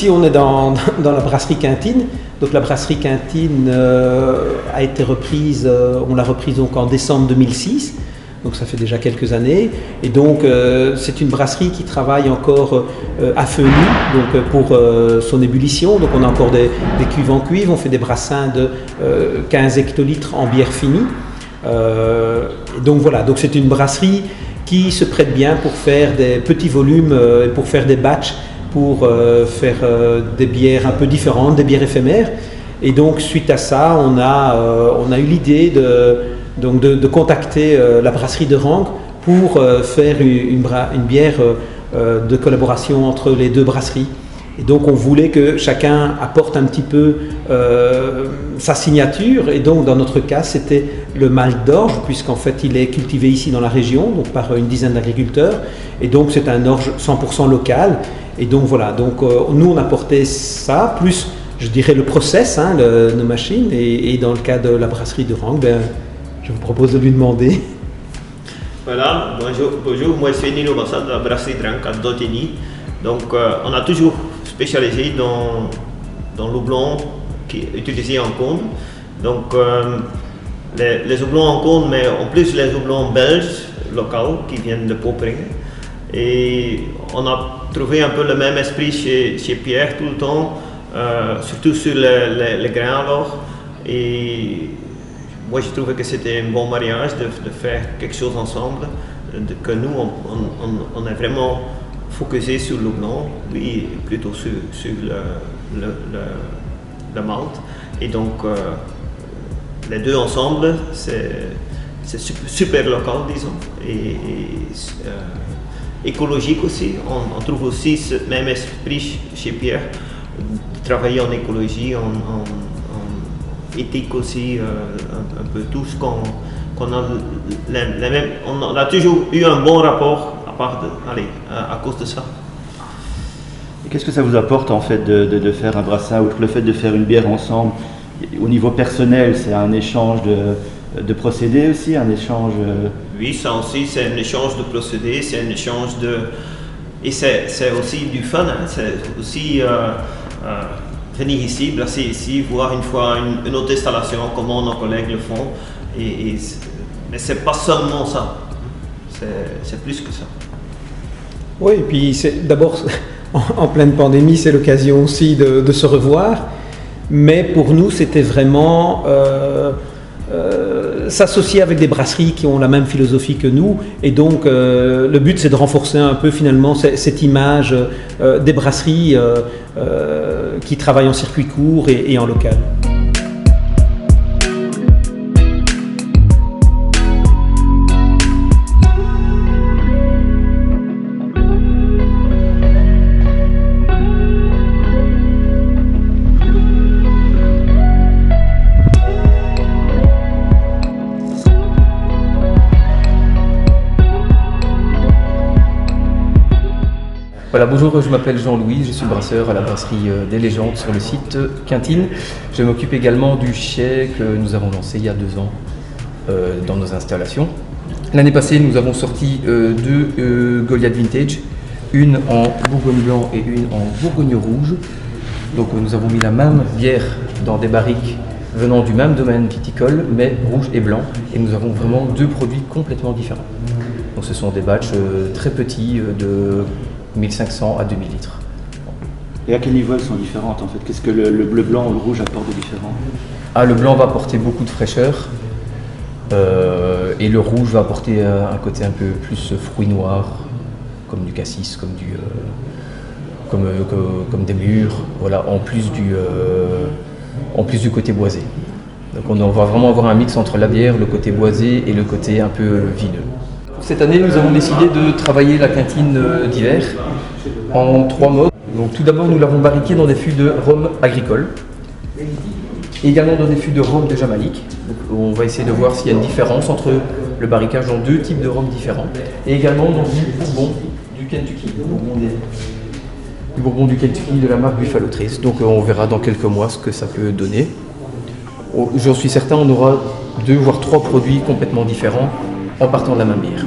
ici on est dans la brasserie Quintine. Donc la brasserie Quintine a été reprise, on l'a reprise donc en décembre 2006. Donc ça fait déjà quelques années. Et donc c'est une brasserie qui travaille encore à feu nu, donc pour son ébullition. Donc on a encore des cuves en cuivre, on fait des brassins de 15 hectolitres en bière finie. Donc voilà, donc c'est une brasserie qui se prête bien pour faire des petits volumes, pour faire des batchs, pour faire des bières un peu différentes, des bières éphémères. Et donc suite à ça, on a eu l'idée de contacter la brasserie de Rangue pour faire une bière de collaboration entre les deux brasseries. Et donc on voulait que chacun apporte un petit peu sa signature, et donc dans notre cas c'était le malt d'orge, puisqu'en fait il est cultivé ici dans la région, donc par une dizaine d'agriculteurs, et donc c'est un orge 100% local. Et donc voilà, donc nous on apportait ça, plus je dirais le process, nos machines, et dans le cas de la brasserie de Rangue, je vous propose de lui demander. Voilà, bonjour, moi c'est Nino Bassa de la brasserie de Rangue à Dottigny. Donc on a toujours spécialisé dans l'houblon qui est utilisé en Cône. Donc les houblons en Cône, mais en plus les houblons belges locaux qui viennent de Poperinge. Et on a trouvé un peu le même esprit chez Pierre tout le temps, surtout sur les grains alors. Et moi je trouvais que c'était un bon mariage de faire quelque chose ensemble, que nous on est vraiment focusé sur le houblon, lui plutôt sur le malt. Et donc les deux ensemble c'est super local, disons, et écologique aussi. On trouve aussi ce même esprit chez Pierre, de travailler en écologie, en éthique aussi, un peu tout ce qu'on a les mêmes. On a toujours eu un bon rapport à cause de ça. Et qu'est-ce que ça vous apporte en fait de faire un brassin, outre le fait de faire une bière ensemble? Au niveau personnel, c'est un échange de procédés aussi, un échange... Oui, ça aussi, c'est un échange de procédés, c'est un échange de... Et c'est aussi du fun, c'est aussi venir ici, brasser ici, voir une fois une autre installation, comment nos collègues le font. Mais c'est pas seulement ça, c'est plus que ça. Oui, et puis c'est d'abord, en pleine pandémie, c'est l'occasion aussi de se revoir. Mais pour nous, c'était vraiment s'associer avec des brasseries qui ont la même philosophie que nous. Et donc, le but, c'est de renforcer un peu finalement cette image des brasseries qui travaillent en circuit court et en local. Voilà, bonjour, je m'appelle Jean-Louis, je suis brasseur à la brasserie des Légendes sur le site Quintine. Je m'occupe également du chai que nous avons lancé il y a 2 ans dans nos installations. L'année passée, nous avons sorti 2 Goliath Vintage, une en Bourgogne blanc et une en Bourgogne rouge. Donc nous avons mis la même bière dans des barriques venant du même domaine viticole, mais rouge et blanc. Et nous avons vraiment 2 produits complètement différents. Donc ce sont des batchs très petits de 1500 à 2000 litres. Et à quel niveau elles sont différentes en fait? Qu'est-ce que le bleu blanc ou le rouge apporte de différent? Le blanc va apporter beaucoup de fraîcheur et le rouge va apporter un côté un peu plus fruit noir, comme du cassis, comme des mûres, voilà, en plus du côté boisé. Donc on va vraiment avoir un mix entre la bière, le côté boisé et le côté un peu vineux. Cette année, nous avons décidé de travailler la quintine d'hiver en 3 modes. Donc, tout d'abord, nous l'avons barriquée dans des fûts de rhum agricole, et également dans des fûts de rhum de Jamaïque. Donc, on va essayer de voir s'il y a une différence entre le barricage dans 2 types de rhum différents, et également dans du bourbon du Kentucky, du bourbon du Kentucky de la marque Buffalo Trace. Donc, on verra dans quelques mois ce que ça peut donner. J'en suis certain, on aura 2 voire 3 produits complètement différents en partant de la même bière.